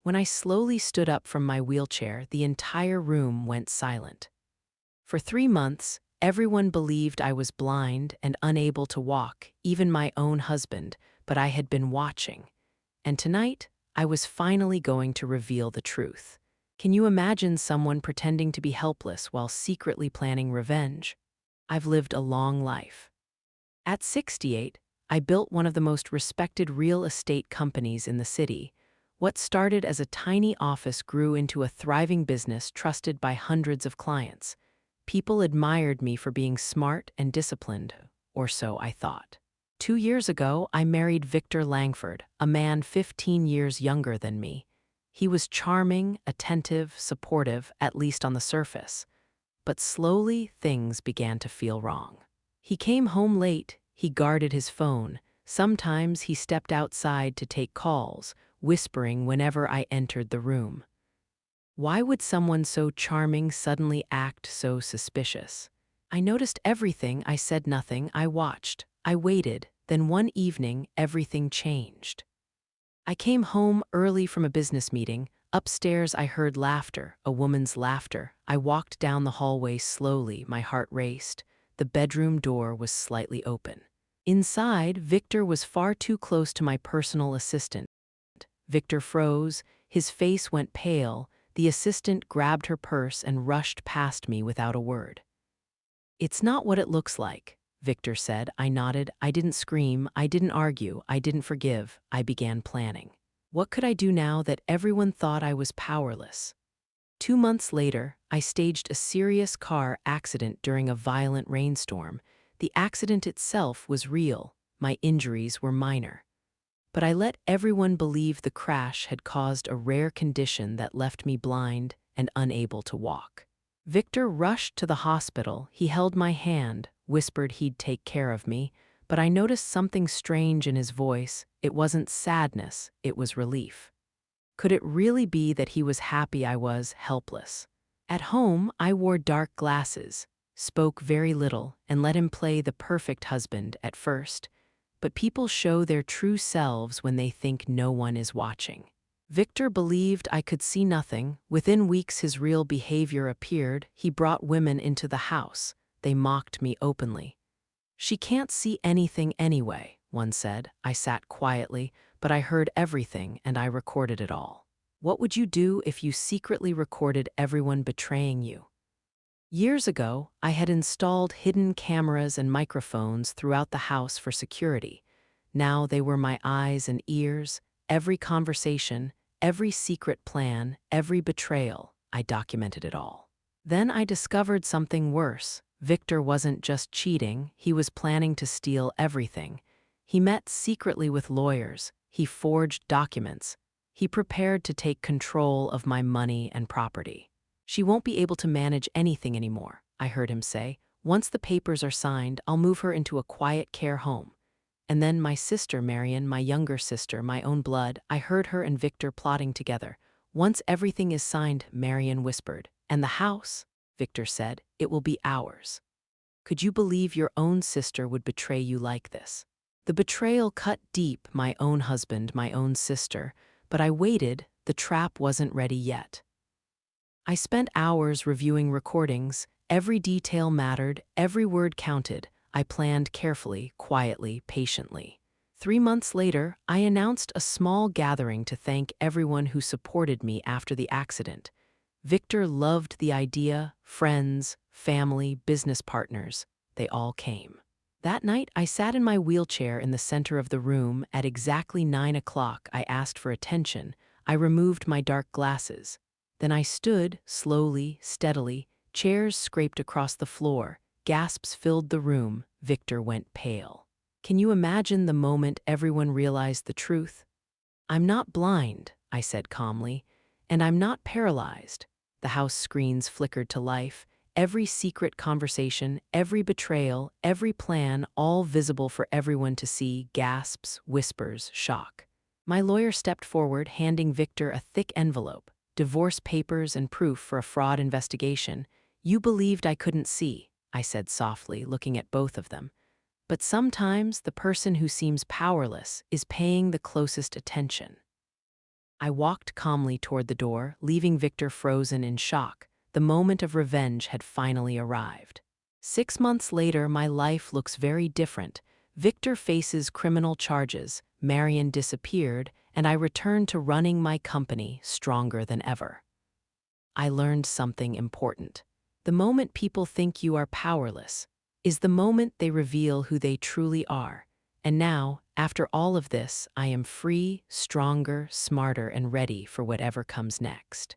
When I slowly stood up from my wheelchair, the entire room went silent. For 3 months, everyone believed I was blind and unable to walk, even my own husband, but I had been watching. And tonight, I was finally going to reveal the truth. Can you imagine someone pretending to be helpless while secretly planning revenge? I've lived a long life. At 68, I built one of the most respected real estate companies in the city. What started as a tiny office grew into a thriving business trusted by hundreds of clients. People admired me for being smart and disciplined, or so I thought. 2 years ago, I married Victor Langford, a man 15 years younger than me. He was charming, attentive, supportive, at least on the surface. But slowly, things began to feel wrong. He came home late, he guarded his phone. Sometimes he stepped outside to take calls, whispering whenever I entered the room. Why would someone so charming suddenly act so suspicious? I noticed everything, I said nothing, I watched, I waited, then one evening everything changed. I came home early from a business meeting. Upstairs I heard laughter, a woman's laughter. I walked down the hallway slowly, my heart raced. The bedroom door was slightly open. Inside, Victor was far too close to my personal assistant. Victor froze, his face went pale. The assistant grabbed her purse and rushed past me without a word. "It's not what it looks like," Victor said. I nodded. I didn't scream, I didn't argue, I didn't forgive. I began planning. What could I do now that everyone thought I was powerless? 2 months later, I staged a serious car accident during a violent rainstorm. The accident itself was real. My injuries were minor. But I let everyone believe the crash had caused a rare condition that left me blind and unable to walk. Victor rushed to the hospital. He held my hand, whispered he'd take care of me, but I noticed something strange in his voice. It wasn't sadness, it was relief. Could it really be that he was happy I was helpless? At home, I wore dark glasses, spoke very little, and let him play the perfect husband at first. But people show their true selves when they think no one is watching. Victor believed I could see nothing. Within weeks his real behavior appeared. He brought women into the house. They mocked me openly. "She can't see anything anyway," one said. I sat quietly, but I heard everything and I recorded it all. What would you do if you secretly recorded everyone betraying you? Years ago, I had installed hidden cameras and microphones throughout the house for security. Now they were my eyes and ears. Every conversation, every secret plan, every betrayal, I documented it all. Then I discovered something worse. Victor wasn't just cheating, he was planning to steal everything. He met secretly with lawyers, he forged documents, he prepared to take control of my money and property. "She won't be able to manage anything anymore," I heard him say. "Once the papers are signed, I'll move her into a quiet care home." And then my sister Marion, my younger sister, my own blood, I heard her and Victor plotting together. "Once everything is signed," Marion whispered, "and the house," Victor said, "it will be ours." Could you believe your own sister would betray you like this? The betrayal cut deep, my own husband, my own sister, but I waited. The trap wasn't ready yet. I spent hours reviewing recordings. Every detail mattered, every word counted. I planned carefully, quietly, patiently. 3 months later, I announced a small gathering to thank everyone who supported me after the accident. Victor loved the idea. Friends, family, business partners, they all came. That night, I sat in my wheelchair in the center of the room. At exactly 9 o'clock, I asked for attention. I removed my dark glasses. Then I stood, slowly, steadily. Chairs scraped across the floor. Gasps filled the room. Victor went pale. Can you imagine the moment everyone realized the truth? "I'm not blind," I said calmly, "and I'm not paralyzed." The house screens flickered to life. Every secret conversation, every betrayal, every plan, all visible for everyone to see. Gasps, whispers, shock. My lawyer stepped forward, handing Victor a thick envelope. "Divorce papers and proof for a fraud investigation. You believed I couldn't see," I said softly, looking at both of them. "But sometimes the person who seems powerless is paying the closest attention." I walked calmly toward the door, leaving Victor frozen in shock. The moment of revenge had finally arrived. 6 months later, my life looks very different. Victor faces criminal charges, Marion disappeared, and I returned to running my company stronger than ever. I learned something important. The moment people think you are powerless is the moment they reveal who they truly are. And now, after all of this, I am free, stronger, smarter, and ready for whatever comes next.